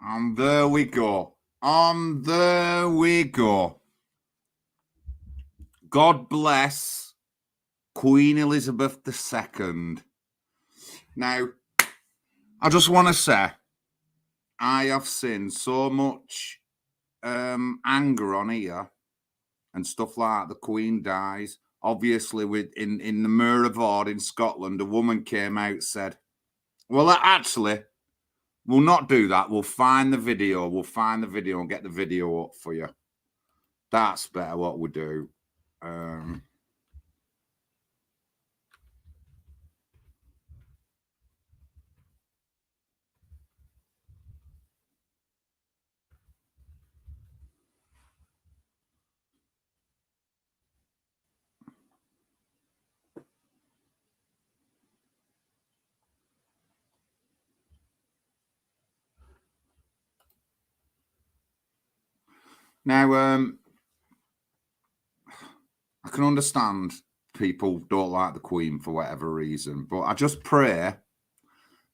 And there we go. And there we go. God bless Queen Elizabeth II. Now, I just want to say, I have seen so much anger on here and stuff like that. The Queen dies. Obviously, in the Muir of Ord in Scotland, a woman came out and said, well, actually, we'll not do that. We'll find the video. We'll find the video and get the video up for you. That's better what we do. Now, I can understand people don't like the Queen for whatever reason, but I just pray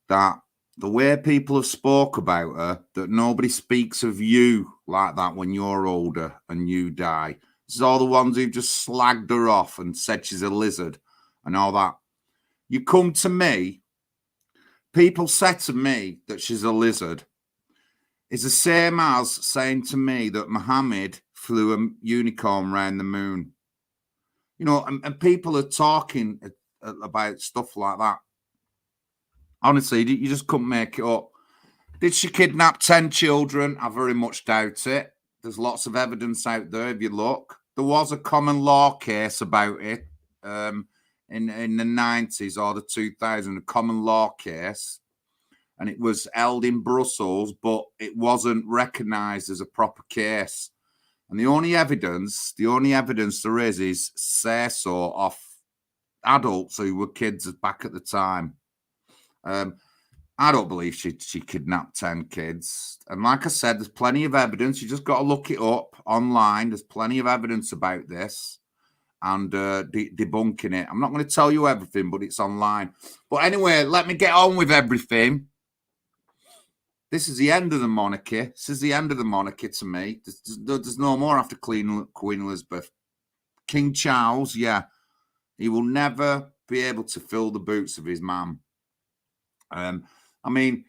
that the way people have spoke about her, that nobody speaks of you like that when you're older and you die. This is all the ones who've just slagged her off and said she's a lizard and all that. You come to me, people said to me that she's a lizard. It's the same as saying to me that Muhammad flew a unicorn around the moon. You know, and people are talking about stuff like that. Honestly, you just couldn't make it up. Did she kidnap 10 children? I very much doubt it. There's lots of evidence out there if you look. There was a common law case about it in the 90s or the 2000s, a common law case. And it was held in Brussels, but it wasn't recognised as a proper case. And the only evidence there is say-so of adults who were kids back at the time. I don't believe she kidnapped 10 kids. And like I said, there's plenty of evidence. You just got to look it up online. There's plenty of evidence about this and debunking it. I'm not going to tell you everything, but it's online. But anyway, let me get on with everything. This is the end of the monarchy. This is the end of the monarchy to me. There's no more after Queen Elizabeth. King Charles, yeah, he will never be able to fill the boots of his mum. I mean,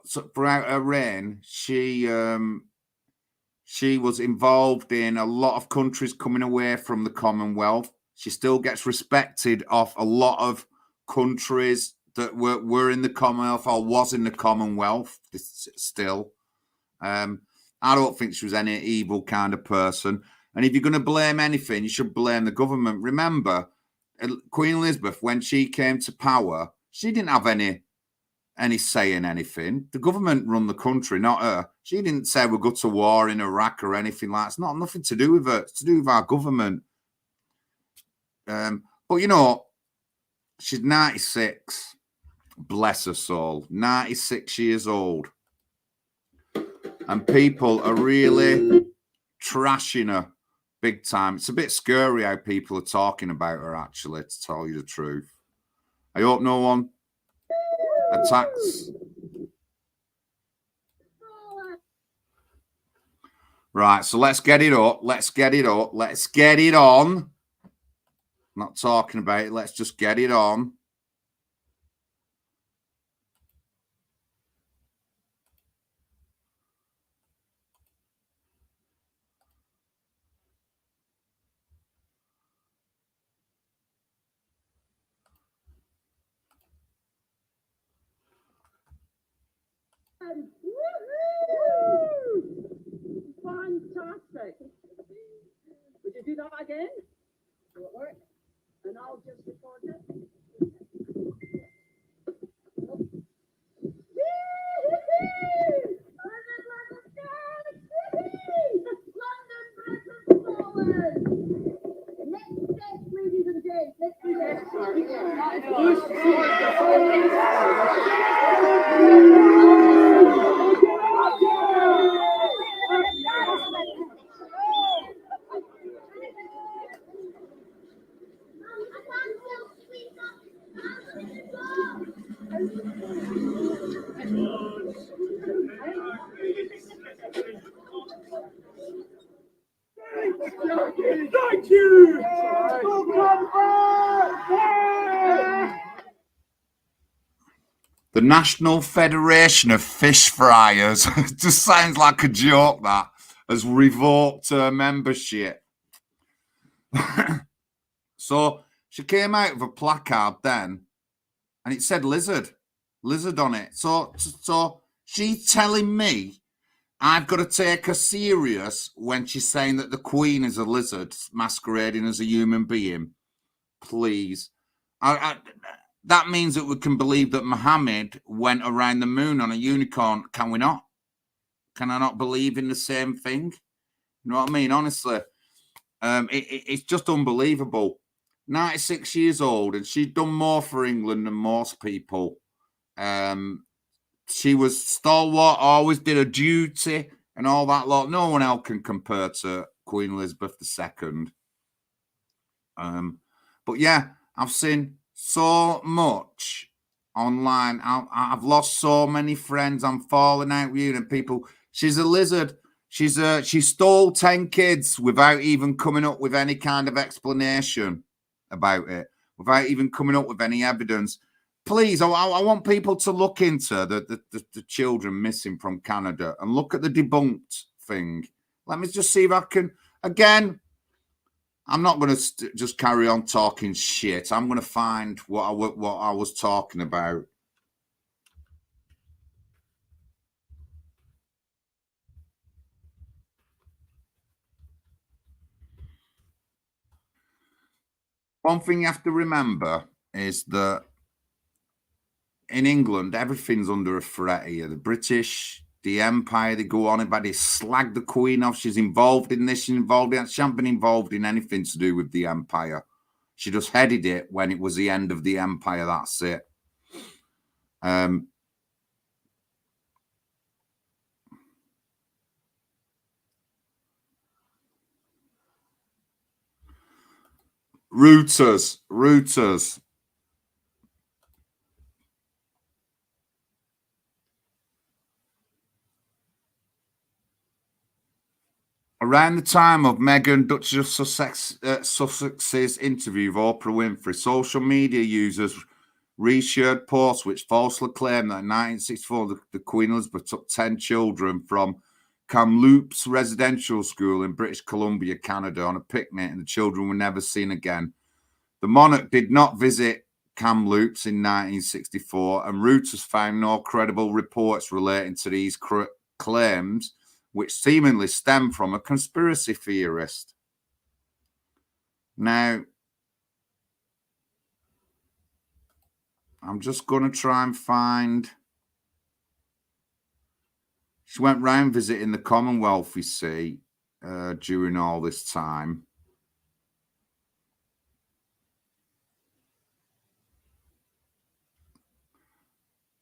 so throughout her reign, she was involved in a lot of countries coming away from the Commonwealth. She still gets respected off a lot of countries that were in the Commonwealth or was in the Commonwealth still. I don't think she was any evil kind of person. And if you're going to blame anything, you should blame the government. Remember, Queen Elizabeth, when she came to power, she didn't have any say in anything. The government run the country, not her. She didn't say we'll go to war in Iraq or anything like that. It's nothing to do with her. It's to do with our government. But, you know, she's 96. Bless her soul. 96 years old. And people are really trashing her big time. It's a bit scary how people are talking about her, actually, to tell you the truth. I hope no one attacks. Right, so let's get it up. Let's get it up. Let's get it on. I'm not talking about it. Let's just get it on. Fantastic. Would you do that again? Will it work? And I'll just record it. Next step, ladies and gents. Let's do this. Thank you. The National Federation of Fish Fryers. It just sounds like a joke, that has revoked her membership. So she came out with a placard then, and it said lizard on it. So she's telling me I've got to take her serious when she's saying that the Queen is a lizard masquerading as a human being. Please. That means that we can believe that Muhammad went around the moon on a unicorn. Can we not? Can I not believe in the same thing? You know what I mean? Honestly, it's just unbelievable. 96 years old, and she's done more for England than most people. She was stalwart, always did her duty and all that lot. No one else can compare to Queen Elizabeth II. But yeah, I've seen so much online. I've lost so many friends. I'm falling out with you and people. She's a lizard. She stole 10 kids without even coming up with any kind of explanation about it, without even coming up with any evidence. Please, I want people to look into the children missing from Canada and look at the debunked thing. Let me just see if I can, again, I'm not going to just carry on talking shit. I'm going to find what I was talking about. One thing you have to remember is that in England, everything's under a threat here. The British, the Empire, they go on about it, slag the Queen off. She's involved in this, she's involved in that. She hasn't been involved in anything to do with the Empire. She just headed it when it was the end of the Empire. That's it. Routers. Around the time of Meghan, Duchess of Sussex's interview with Oprah Winfrey, social media users reshared posts which falsely claimed that in 1964 the Queen Elizabeth took 10 children from Kamloops Residential School in British Columbia, Canada, on a picnic, and the children were never seen again. The monarch did not visit Kamloops in 1964, and Reuters found no credible reports relating to these claims, which seemingly stem from a conspiracy theorist. Now, I'm just going to try and find. She went round visiting the Commonwealth, you see, during all this time.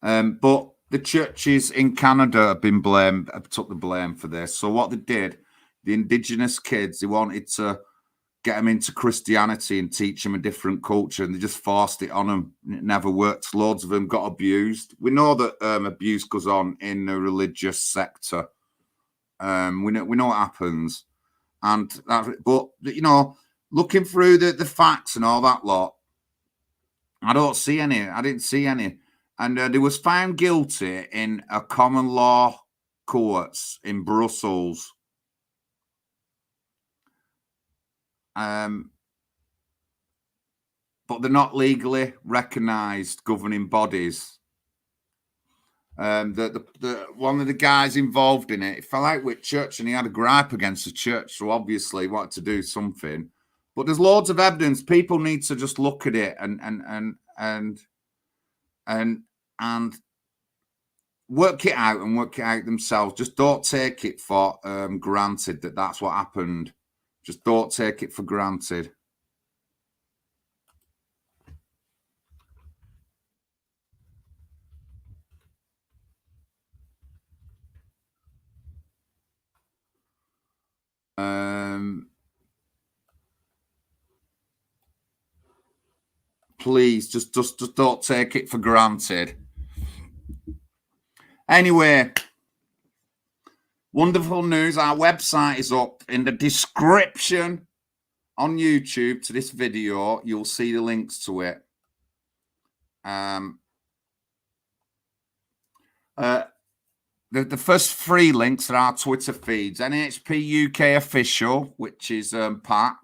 But the churches in Canada have took the blame for this. So what they did, the Indigenous kids, they wanted to get them into Christianity and teach them a different culture, and they just forced it on them. It never worked. Loads of them got abused. We know that abuse goes on in the religious sector. We know what happens, and but you know, looking through the facts and all that lot, I don't see any. I didn't see any. And they was found guilty in a common law courts in Brussels. But they're not legally recognised governing bodies. The one of the guys involved in it, fell out with church, and he had a gripe against the church, so obviously he wanted to do something. But there's loads of evidence. People need to just look at it and work it out themselves. Just don't take it for granted that that's what happened. Just don't take it for granted. Please, just don't take it for granted. Anyway, wonderful news. Our website is up in the description on YouTube to this video. You'll see the links to it. The first 3 links are our Twitter feeds. NHPUK official, which is Pat.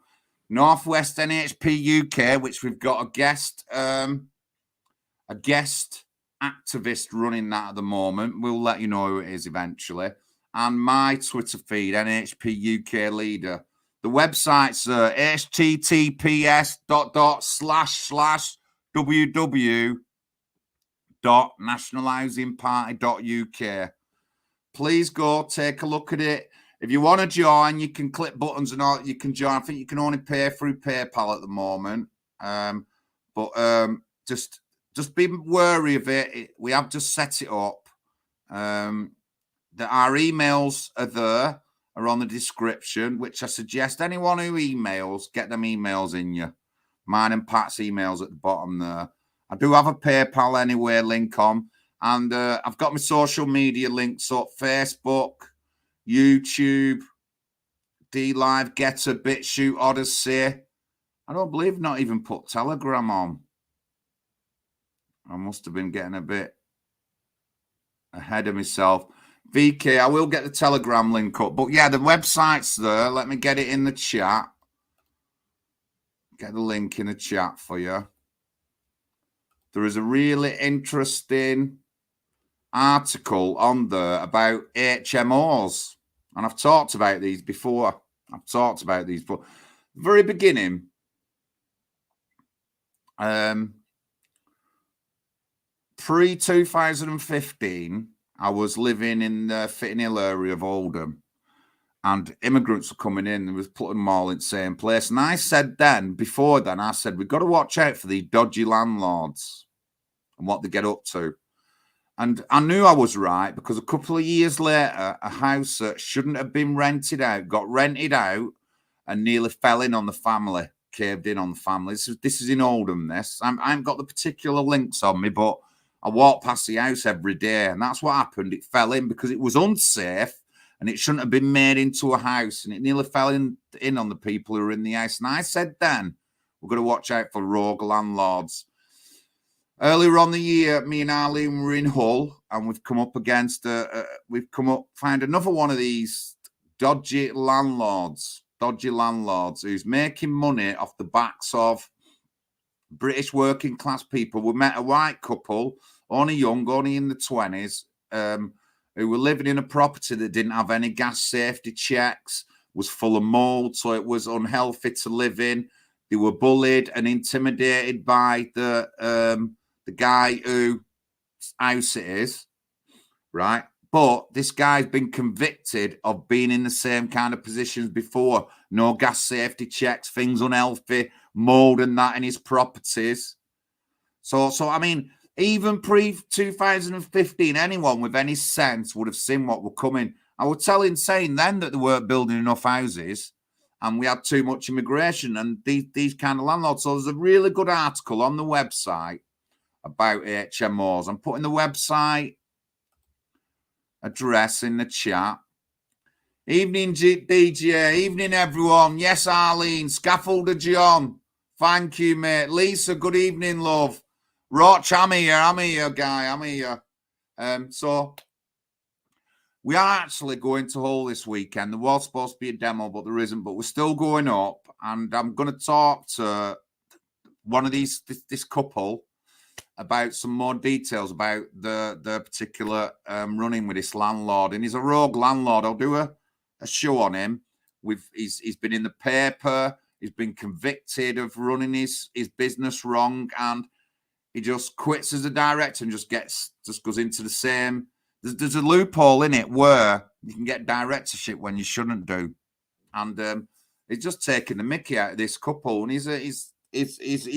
Northwest NHP UK, which we've got a guest activist running that at the moment. We'll let you know who it is eventually. And my Twitter feed, NHP UK leader. The website's https://www.nationalhousingparty.uk. Please go take a look at it. If you want to join, you can click buttons and all. You can join. I think you can only pay through PayPal at the moment. Just be wary of it. We have just set it up. Our emails are on the description, which I suggest anyone who emails, get them emails in you. Mine and Pat's emails at the bottom there. I do have a PayPal anyway link on. And I've got my social media links up. Facebook, YouTube, DLive, GETTR, BiteChute, Odysee. I don't believe not even put Telegram on. I must have been getting a bit ahead of myself. VK, I will get the Telegram link up. But yeah, the website's there. Let me get it in the chat. Get the link in the chat for you. There is a really interesting article on there about HMOs. And I've talked about these before. Very beginning, pre-2015, I was living in the Fitting Hill area of Oldham, and immigrants were coming in and was putting them all in the same place. And I said before then, we've got to watch out for these dodgy landlords and what they get up to. And I knew I was right, because a couple of years later, a house that shouldn't have been rented out got rented out and nearly fell in on the family, caved in on the family. This is in Oldham, this. I haven't got the particular links on me, but I walk past the house every day, and that's what happened. It fell in because it was unsafe, and it shouldn't have been made into a house, and it nearly fell in on the people who were in the house. And I said then, we're going to watch out for rogue landlords. Earlier on the year, me and Arlene were in Hull, and we've come up against, found another one of these dodgy landlords who's making money off the backs of British working class people. We met a white couple, only young, only in the 20s, who were living in a property that didn't have any gas safety checks, was full of mold, so it was unhealthy to live in. They were bullied and intimidated by the guy whose house it is, right? But this guy's been convicted of being in the same kind of positions before. No gas safety checks, things unhealthy, mold and that in his properties. So I mean, even pre-2015, anyone with any sense would have seen what were coming. I was saying then that they weren't building enough houses and we had too much immigration and these kind of landlords. So there's a really good article on the website about HMOs. I'm putting the website address in the chat. Evening, DJ. Evening, everyone. Yes, Arlene. Scaffolder John. Thank you, mate. Lisa, good evening, love. Roch, I'm here, guy. I'm here. So we are actually going to Hull this weekend. There was supposed to be a demo, but there isn't. But we're still going up, and I'm going to talk to one of this couple about some more details about the particular running with this landlord. And he's a rogue landlord. I'll do a show on him. He's been in the paper. He's been convicted of running his business wrong, and he just quits as a director and just goes into the same. There's a loophole in it where you can get directorship when you shouldn't do, and he's just taking the mickey out of this couple. And he's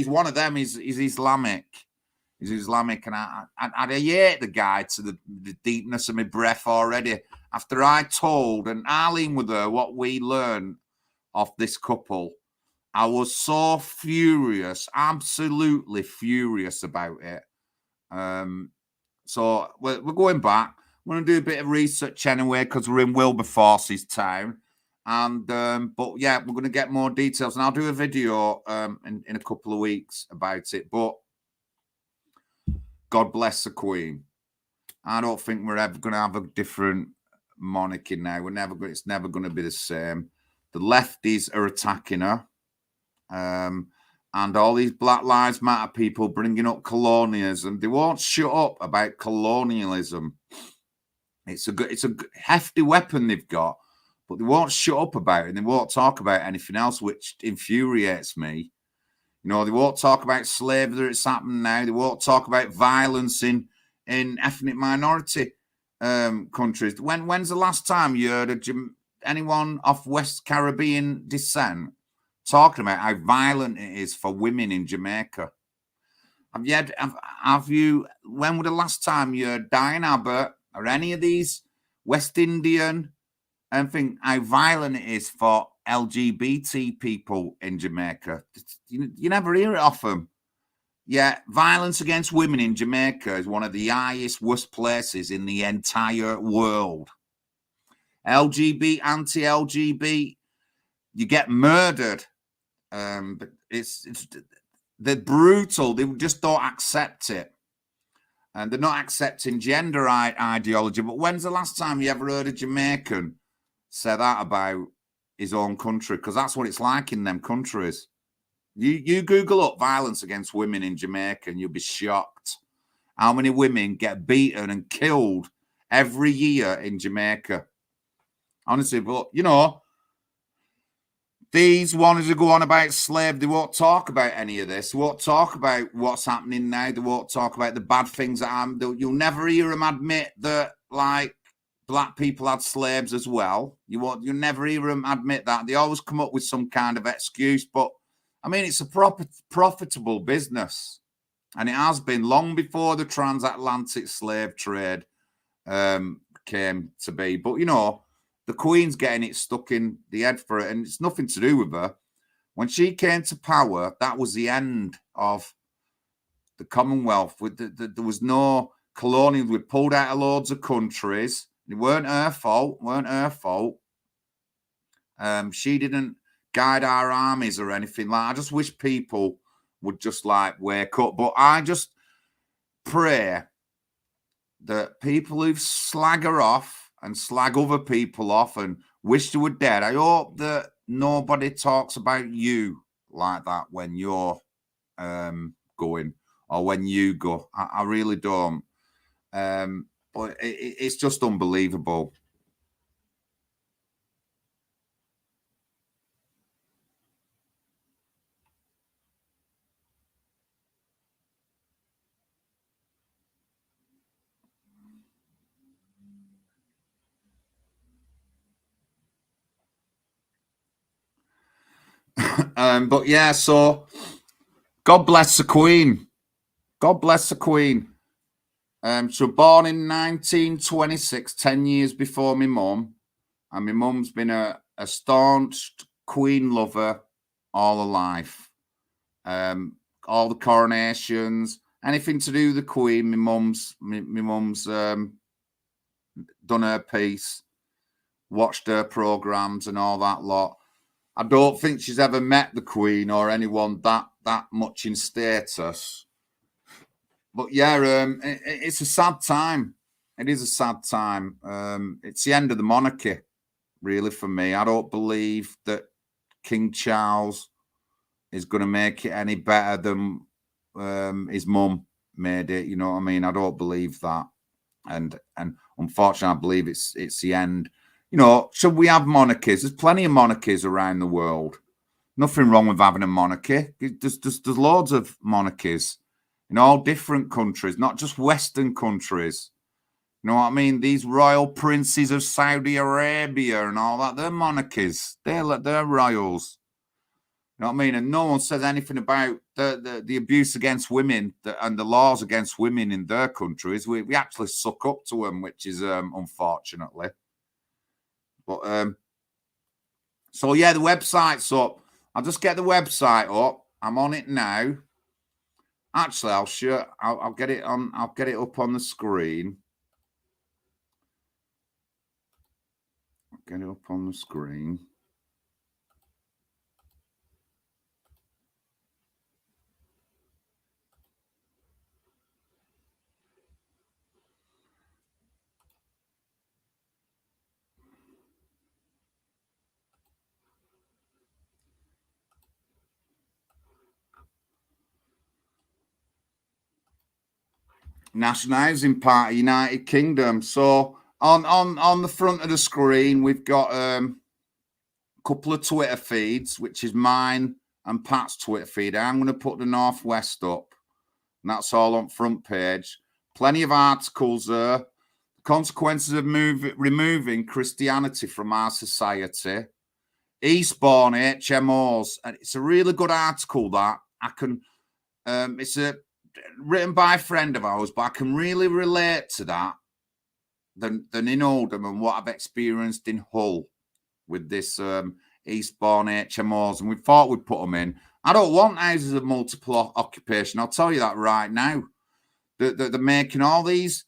one of them. He's Islamic. He's Islamic, and I hate the guy to the deepness of my breath already. After I told, and Arlene with her, what we learned off this couple, I was so furious, absolutely furious about it. So we're going back. We're going to do a bit of research anyway because we're in Wilberforce's town. And but yeah, we're going to get more details, and I'll do a video in a couple of weeks about it. But God bless the Queen. I don't think we're ever going to have a different monarchy now. It's never going to be the same. The lefties are attacking her, and all these Black Lives Matter people bringing up colonialism. They won't shut up about colonialism. It's a hefty weapon they've got, but they won't shut up about it. And they won't talk about anything else, which infuriates me. You know, they won't talk about slavery that's happening now. They won't talk about violence in ethnic minority countries. When's the last time you heard anyone of West Caribbean descent talking about how violent it is for women in Jamaica? Have you? When was the last time you heard Diane Abbott or any of these West Indian and think how violent it is for LGBT people in Jamaica. You never hear it off them. Yeah, violence against women in Jamaica is one of the highest, worst places in the entire world. LGBT, anti-LGBT, you get murdered. But they're brutal. They just don't accept it. And they're not accepting gender ideology. But when's the last time you ever heard a Jamaican say that about his own country? Because that's what it's like in them countries. You Google up violence against women in Jamaica and you'll be shocked how many women get beaten and killed every year in Jamaica. Honestly, but, you know, these ones who go on about slavery, they won't talk about any of this. They won't talk about what's happening now. They won't talk about the bad things that happen. You'll never hear them admit that, like, black people had slaves as well. You'll never hear them admit that. They always come up with some kind of excuse. But, I mean, it's a profitable business. And it has been long before the transatlantic slave trade came to be. But, you know, the Queen's getting it stuck in the head for it, and it's nothing to do with her. When she came to power, that was the end of the Commonwealth. There was no colonial. We pulled out of loads of countries. It weren't her fault. She didn't guide our armies or anything like that. I just wish people would just like wake up. But I just pray that people who slag her off and slag other people off and wish they were dead, I hope that nobody talks about you like that when you're going or when you go. I really don't. But it's just unbelievable. But yeah, so God bless the Queen. God bless the Queen. She was born in 1926, 10 years before my mum. And my mum's been a staunch Queen lover all her life. All the coronations, anything to do with the Queen, my mum's done her piece, watched her programs and all that lot. I don't think she's ever met the Queen or anyone that much in status. But yeah, it's a sad time. It is a sad time. It's the end of the monarchy, really, for me. I don't believe that King Charles is going to make it any better than his mum made it. You know what I mean? I don't believe that. And unfortunately, I believe it's the end. You know, should we have monarchies? There's plenty of monarchies around the world. Nothing wrong with having a monarchy. There's loads of monarchies in all different countries, not just Western countries. You know what I mean? These royal princes of Saudi Arabia and all that, they're monarchies. They're royals. You know what I mean? And no one says anything about the abuse against women and the laws against women in their countries. We actually suck up to them, which is unfortunately. But so yeah, the website's up. I'll just get the website up. I'm on it now. Actually, I'll get it on. I'll get it up on the screen. I'll get it up on the screen. National Housing Party, United Kingdom. So on the front of the screen, we've got a couple of Twitter feeds, which is mine and Pat's Twitter feed. I'm going to put the Northwest up, and that's all on front page. Plenty of articles there. Consequences of removing Christianity from our society. Eastbourne HMOs, and it's a really good article that I can. It's written by a friend of ours, but I can really relate to that than in Oldham and what I've experienced in Hull with this Eastbourne HMOs, and we thought we'd put them in. I don't want houses of multiple occupation. I'll tell you that right now. They're making all these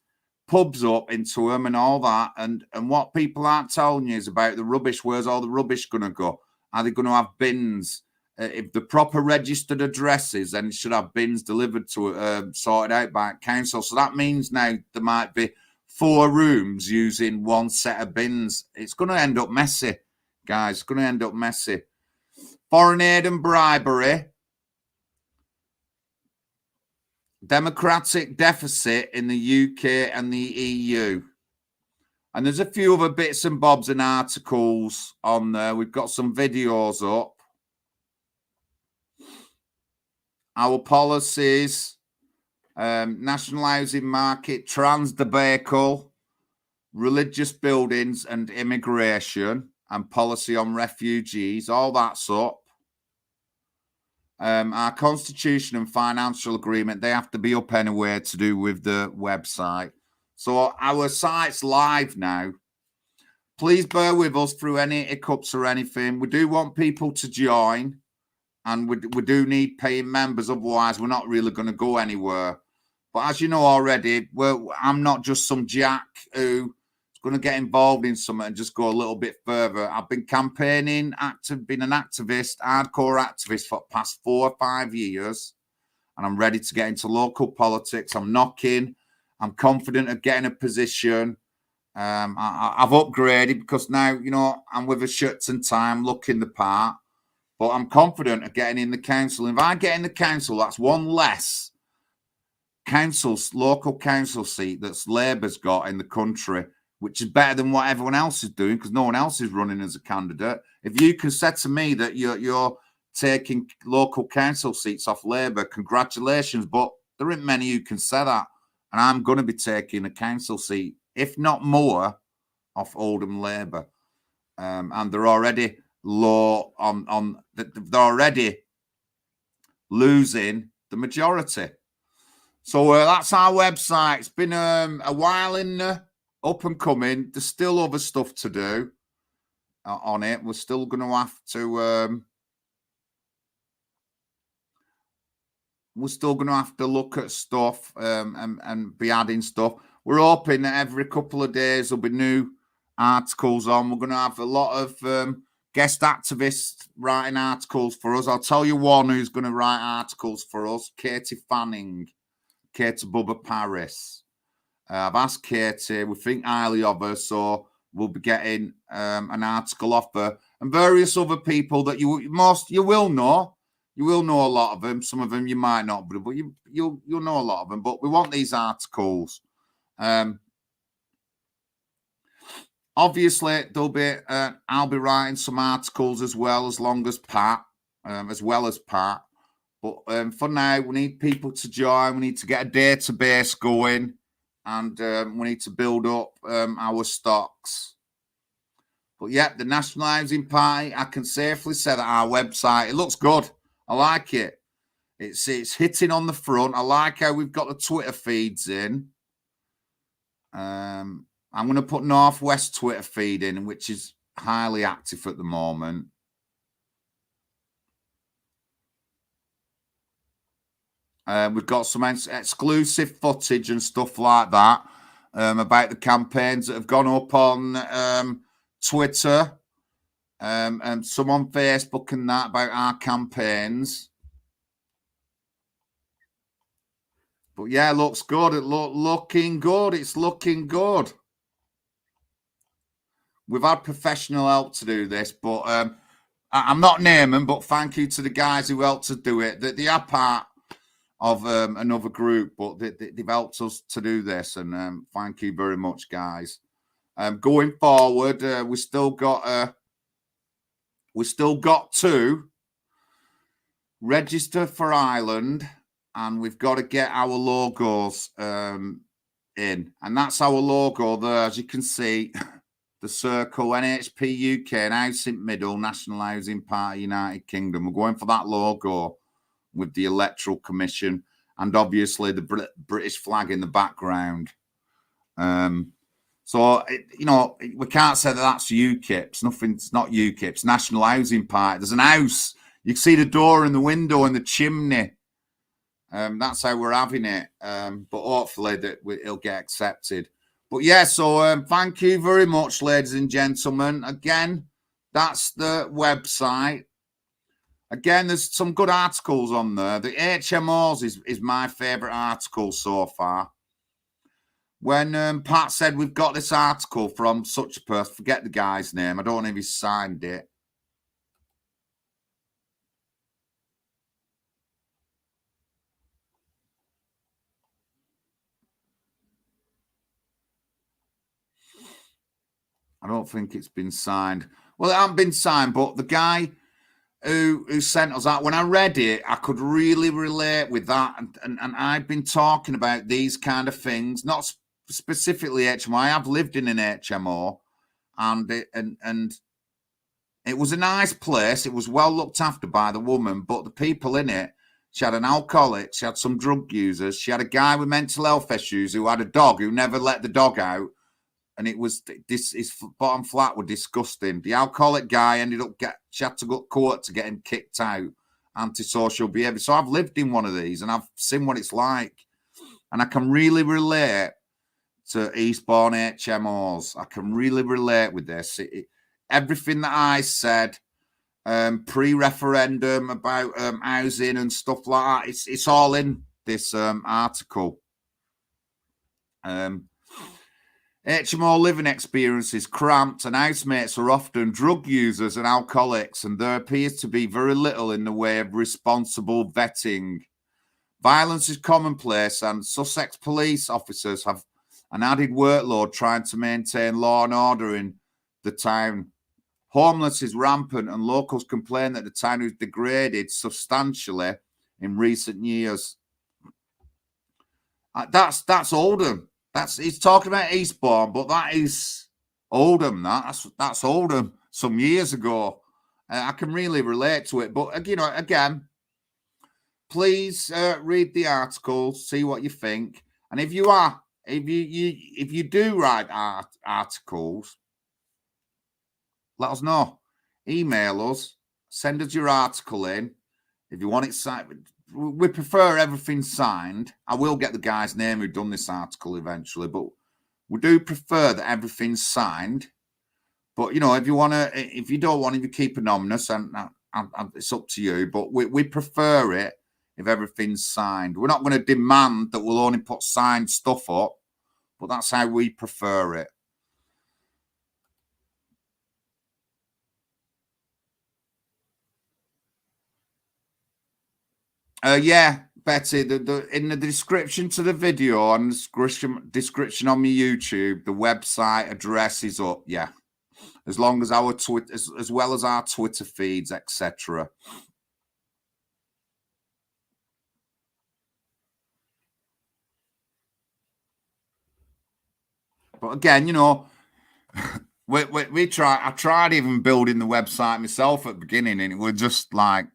pubs up into them and all that, and what people aren't telling you is about the rubbish. Where's all the rubbish going to go? Are they going to have bins? If the proper registered addresses, then it should have bins delivered to sorted out by council. So that means now there might be 4 rooms using one set of bins. It's going to end up messy, guys. It's going to end up messy. Foreign aid and bribery. Democratic deficit in the UK and the EU. And there's a few other bits and bobs and articles on there. We've got some videos up. Our policies, national housing market, trans debacle, religious buildings and immigration, and policy on refugees, all that's up. Our constitution and financial agreement, they have to be up anyway to do with the website. So our site's live now. Please bear with us through any hiccups or anything. We do want people to join, and we do need paying members. Otherwise, we're not really going to go anywhere. But as you know already, I'm not just some jack who going to get involved in something and just go a little bit further. I've been campaigning, been an activist, hardcore activist for the past 4 or 5 years, and I'm ready to get into local politics. I'm knocking. I'm confident of getting a position. I've upgraded because now, you know, I'm with a shirt and tie, I'm looking the part, but I'm confident of getting in the council. If I get in the council, that's one less local council seat that's Labour's got in the country, which is better than what everyone else is doing because no one else is running as a candidate. If you can say to me that you're taking local council seats off Labour, congratulations, but there aren't many who can say that. And I'm going to be taking a council seat, if not more, off Oldham Labour. And they're already low they're already losing the majority. So that's our website. It's been a while in up and coming. There's still other stuff to do on it. We're still going to have to look at stuff and be adding stuff. We're hoping that every couple of days there'll be new articles on. We're going to have a lot of guest activists writing articles for us. I'll tell you one who's going to write articles for us, Katie Fanning, Katie Bubba Paris. I've asked Katie, we think highly of her, so we'll be getting an article off her. And various other people that you will know. You will know a lot of them. Some of them you might not, but you'll know a lot of them. But we want these articles. Obviously, there'll be. I'll be writing some articles as well as Pat. But for now, we need people to join. We need to get a database going, and we need to build up our stocks. But yeah, the National Housing Party, I can safely say that our website, it looks good. I like it. It's hitting on the front. I like how we've got the Twitter feeds in. I'm going to put Northwest Twitter feed in, which is highly active at the moment. We've got some exclusive footage and stuff like that about the campaigns that have gone up on Twitter. And some on Facebook and that about our campaigns. But yeah, it looks good. Looking good. It's looking good. We've had professional help to do this, but I'm not naming, but thank you to the guys who helped us do it. They are part of another group, but they've helped us to do this, and thank you very much, guys. Going forward, we still got to register for Ireland, and we've got to get our logos in. And that's our logo there, as you can see, the circle, NHPUK, and Housing Middle, National Housing Party, United Kingdom. We're going for that logo with the Electoral Commission and obviously the British flag in the background. So, you know, we can't say that that's UKIP's. Nothing's not UKIP's. National Housing Party. There's an house. You can see the door and the window and the chimney. That's how we're having it. But hopefully that it'll get accepted. But yeah, so thank you very much, ladies and gentlemen. Again, that's the website. Again, there's some good articles on there. The HMOs is my favourite article so far. When Pat said we've got this article from such a person, forget the guy's name. I don't know if he signed it. I don't think it's been signed. Well, it hasn't been signed, but the guy who sent us that, when I read it, I could really relate with that. And I've been talking about these kind of things, not specifically HMO. I have lived in an HMO, and it was a nice place. It was well looked after by the woman, but the people in it, she had an alcoholic, she had some drug users, she had a guy with mental health issues who had a dog who never let the dog out. And it was this, his bottom flat were disgusting. The alcoholic guy ended up she had to go to court to get him kicked out, antisocial behavior. So I've lived in one of these and I've seen what it's like. And I can really relate to Eastbourne HMOs. I can really relate with this. Everything that I said pre-referendum about housing and stuff like that, it's all in this article. HMO living experiences cramped and housemates are often drug users and alcoholics, and there appears to be very little in the way of responsible vetting. Violence is commonplace, and Sussex police officers have an added workload trying to maintain law and order in the town. Homelessness is rampant, and locals complain that the town has degraded substantially in recent years. That's Oldham. He's talking about Eastbourne, but that is Oldham. That's Oldham some years ago. I can really relate to it. But you know, again, please read the article, see what you think, and if you do write articles, let us know. Email us, send us your article in. If you want it signed, we prefer everything signed. I will get the guy's name who done this article eventually, but we do prefer that everything's signed. But you know, if you don't want it, you keep anonymous, and it's up to you. But we prefer it if everything's signed. We're not going to demand that we'll only put signed stuff up, but that's how we prefer it. Yeah, Betty, in the description to the video and description on my YouTube, the website address is up. Yeah, as long as our Twitter, as well as our Twitter feeds, etc. But again, you know, we try. I tried even building the website myself at the beginning, and it was just like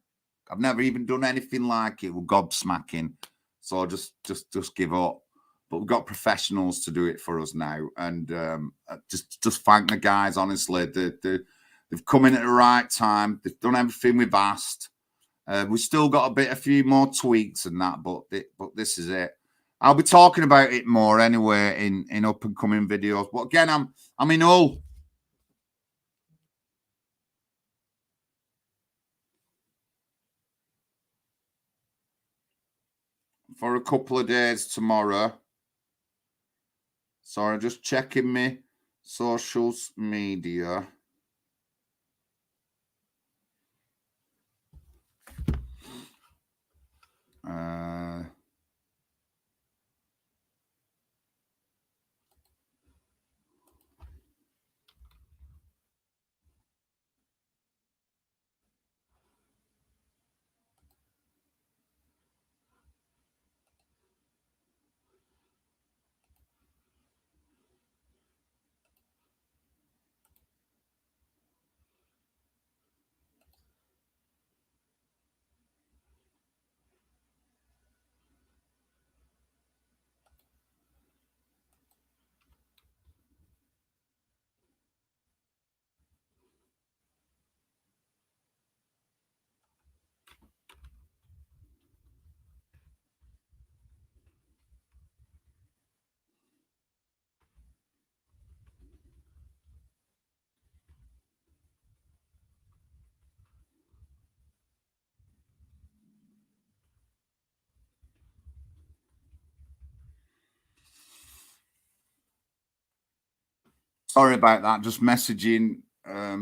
I've never even done anything like it. We're gobsmacking, so just give up. But we've got professionals to do it for us now, and just thank the guys. Honestly, they've come in at the right time. They've done everything we've asked. We've still got a few more tweaks and that, but this is it. I'll be talking about it more anyway in up and coming videos. But again, I'm in Hull. For a couple of days tomorrow. Sorry, just checking my social media. Sorry about that. Just messaging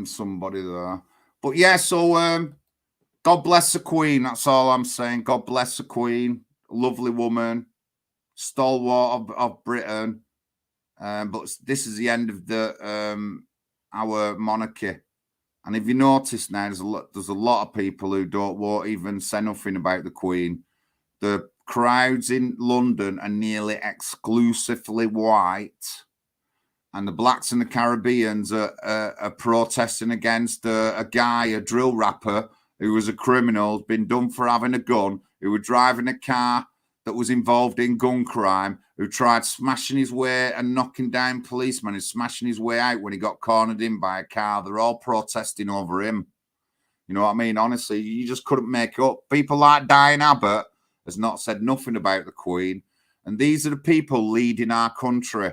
somebody there. But yeah, so God bless the Queen. That's all I'm saying. God bless the Queen. Lovely woman, stalwart of Britain. But this is the end of our monarchy. And if you notice now, there's a lot of people who won't even say nothing about the Queen. The crowds in London are nearly exclusively white, and the blacks and the Caribbeans are protesting against a guy, a drill rapper, who was a criminal, been done for having a gun, who was driving a car that was involved in gun crime, who tried smashing his way and knocking down policemen and smashing his way out when he got cornered in by a car. They're all protesting over him. You know what I mean? Honestly, you just couldn't make it up. People like Diane Abbott has not said nothing about the Queen. And these are the people leading our country.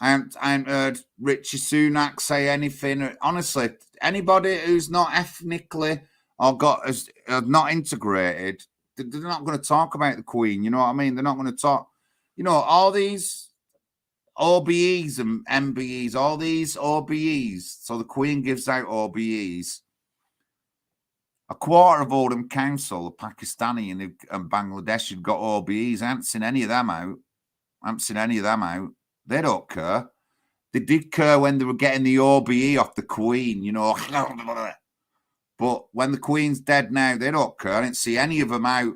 I haven't heard Richie Sunak say anything. Honestly, anybody who's not ethnically or not integrated, they're not going to talk about the Queen. You know what I mean? They're not going to talk. You know, all these OBEs and MBEs, all these OBEs. So the Queen gives out OBEs. A quarter of Oldham Council, the Pakistani and Bangladesh, had got OBEs. I haven't seen any of them out. They don't care. They did care when they were getting the OBE off the Queen, you know. But when the Queen's dead now, they don't care. I didn't see any of them out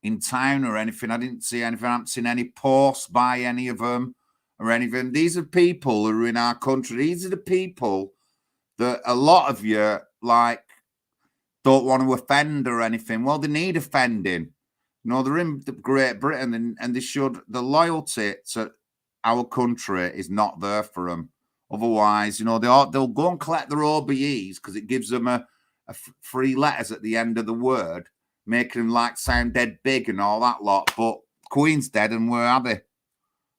in town or anything. I didn't see anything. I haven't seen any posts by any of them or anything. These are people who are in our country. These are the people that a lot of you, like, don't want to offend or anything. Well, they need offending. You know, they're in Great Britain and they should. The loyalty to our country is not there for them. Otherwise, you know, they'll go and collect their OBEs because it gives them a free letters at the end of the word, making them like sound dead big and all that lot. But Queen's dead, and where are they?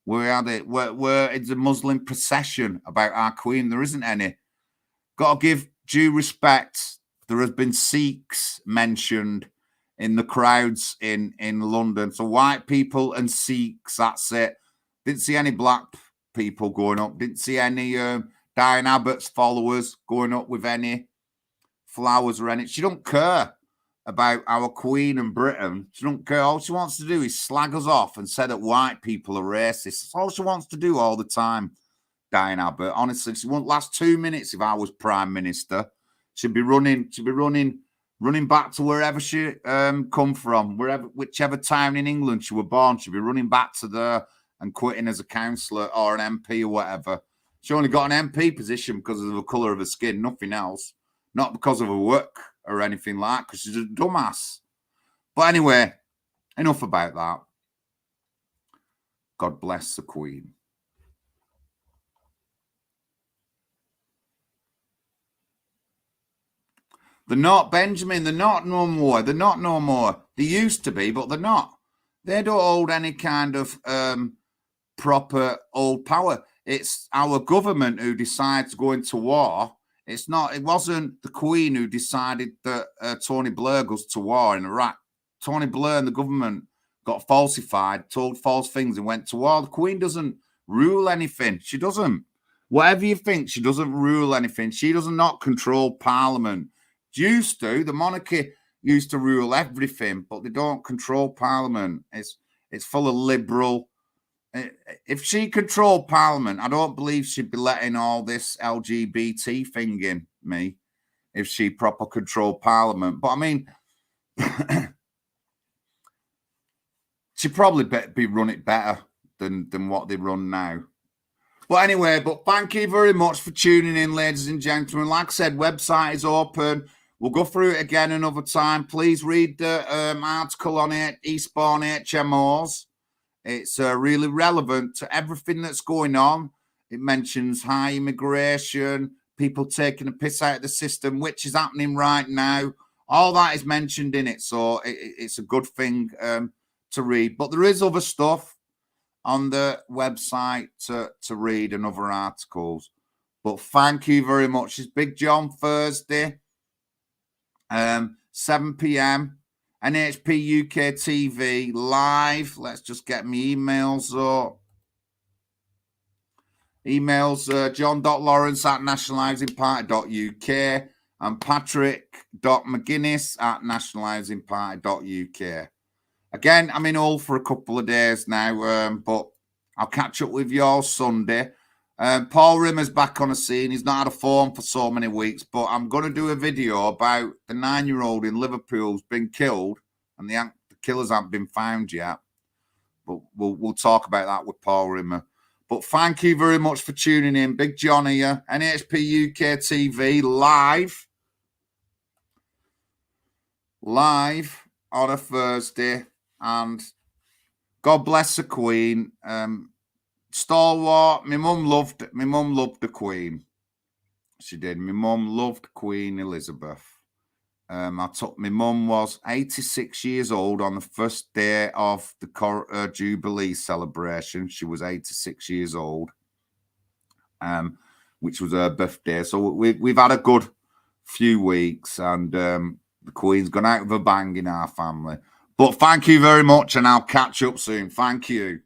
Where are they? Where it's a Muslim procession about our Queen? There isn't any. Got to give due respect. There has been Sikhs mentioned in the crowds in London. So white people and Sikhs, that's it. Didn't see any black people going up. Didn't see any Diane Abbott's followers going up with any flowers or anything. She don't care about our Queen and Britain. She don't care. All she wants to do is slag us off and say that white people are racist. That's all she wants to do all the time, Diane Abbott. Honestly, she won't last 2 minutes if I was Prime Minister. She'd be running back to wherever she come from, whichever town in England she were born. She'd be running back to there and quitting as a councillor or an MP or whatever. She only got an MP position because of the colour of her skin, nothing else. Not because of her work or anything like that, because she's a dumbass. But anyway, enough about that. God bless the Queen. They're not, Benjamin. They're not no more. They're not no more. They used to be, but they're not. They don't hold any kind of proper old power. It's our government who decides to go into war. It wasn't the Queen who decided that Tony Blair goes to war in Iraq. Tony Blair and the government got falsified, told false things and went to war. The Queen doesn't rule anything. She doesn't. Whatever you think, she doesn't rule anything. She does not control Parliament. Used to, the monarchy used to rule everything, but they don't control Parliament. It's full of liberal. If she controlled Parliament, I don't believe she'd be letting all this LGBT thing in me if she proper controlled Parliament. But I mean, she'd probably be run it better than what they run now. But anyway, thank you very much for tuning in, ladies and gentlemen. Like I said, website is open. We'll go through it again another time. Please read the article on Eastbourne HMOs. It's really relevant to everything that's going on. It mentions high immigration, people taking a piss out of the system, which is happening right now. All that is mentioned in it, so it's a good thing to read. But there is other stuff on the website to read and other articles. But thank you very much. It's Big John Thursday, 7 p.m. NHPUK TV live. Let's just get my emails up. Emails john.lawwrence at nationalisingparty.uk and patrick.mcginnis at nationalisingparty.uk. Again, I'm in Hull for a couple of days now, but I'll catch up with you all Sunday. Paul Rimmer's back on the scene. He's not had a phone for so many weeks, but I'm going to do a video about the 9-year-old in Liverpool who's been killed, and the killers haven't been found yet. But we'll talk about that with Paul Rimmer. But thank you very much for tuning in. Big John here, NHPUK TV, live on a Thursday. And God bless the Queen. Stalwart. My mum loved the Queen. She did. My mum loved Queen Elizabeth. My mum was 86 years old on the first day of the Jubilee celebration. She was 86 years old, which was her birthday. So we've had a good few weeks, and the Queen's gone out with a bang in our family. But thank you very much, and I'll catch up soon. Thank you.